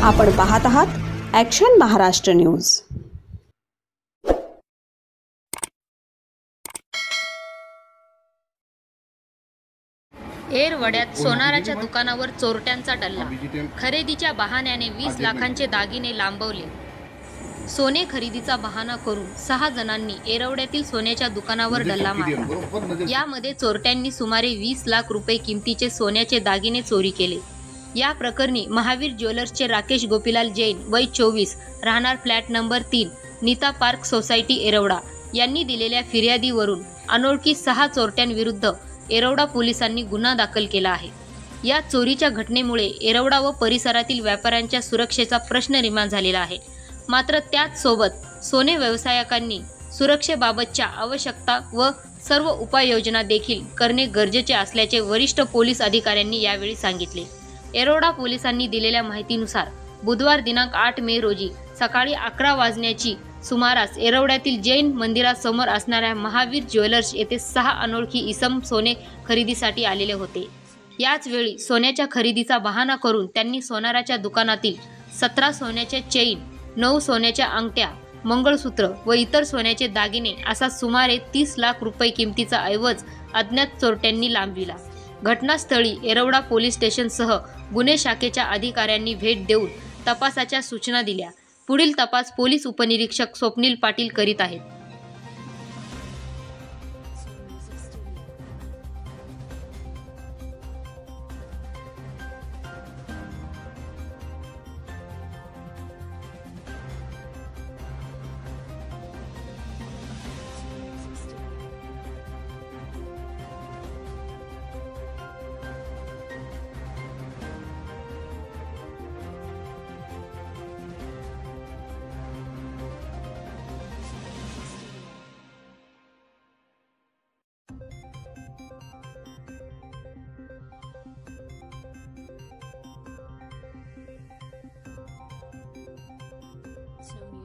आपण पाहत आहात ॲक्शन महाराष्ट्र न्यूज। एरवड्यात सोनाराच्या दुकानावर चोरट्यांचा डल्ला। खरेदीच्या बहाण्याने 20 लाखांचे दागिने लांबवले। सोने खरेदीचा बहाणा करून 6 जणांनी एरवड्यातील सोन्याच्या दुकानावर डल्ला मारला। यामध्ये चोरट्यांनी सुमारे 20 लाख रुपये किमतीचे सोन्याचे दागिने चोरी केले। या प्रकरणी महावीर ज्वेलर्सचे राकेश गोपीलाल जैन वय 24 राहणार flat number 3 Neeta park society Yerawada यांनी दिलेल्या फिर्यादीवरून अनोळखी 6 चोरट्यांविरुद्ध एरवडा पोलिसांनी गुन्हा दाखल केला आहे। या चोरीच्या घटनेमुळे एरवडा व परिसरातील व्यापाऱ्यांच्या सुरक्षेचा प्रश्न निर्माण झालेला आहे। मात्र त्याच सोबत सोने व्यावसायिकांनी सुरक्षेबाबतच्या आवश्यकता व सर्व उपाययोजना देखील करणे गरजेचे असल्याचे वरिष्ठ पोलीस अधिकाऱ्यांनी यावेळी सांगितले। एरवडा पोलिसांनी दिलेल्या माहितीनुसार बुधवार दिनांक 8 मे रोजी सकाळी 11 वाजण्याची सुमारास एरवड्यातील जैन मंदिरासमोर असणाऱ्या महावीर ज्वेलर्स येथे 6 अनोळखी इसम सोने खरेदीसाठी आलेले होते। याच वेळी सोन्याच्या खरेदीचा बहाणा करून त्यांनी सोनाराच्या दुकानातील 17 सोन्याच्या चेन, 9 सोन्याच्या अंगठ्या, मंगळसूत्र व इतर सोन्याचे दागिने असा सुमारे 30 लाख रुपये किमतीचा ऐवज अज्ञात चोरट्यांनी लांबविला। घटनास्थळी एरवडा पोलीस स्टेशनसह गुन्हे शाखेच्या अधिकाऱ्यांनी भेट देऊन तपासाच्या सूचना दिल्या। पुढील तपास पोलीस उपनिरीक्षक स्वप्नील पाटील करीत आहेत।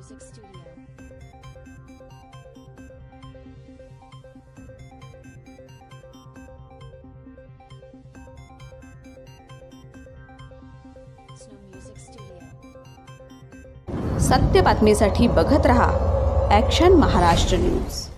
Music Studio. Snow Music Studio. सत्य बातमीसाठी बघत रहा ॲक्शन महाराष्ट्र न्यूज।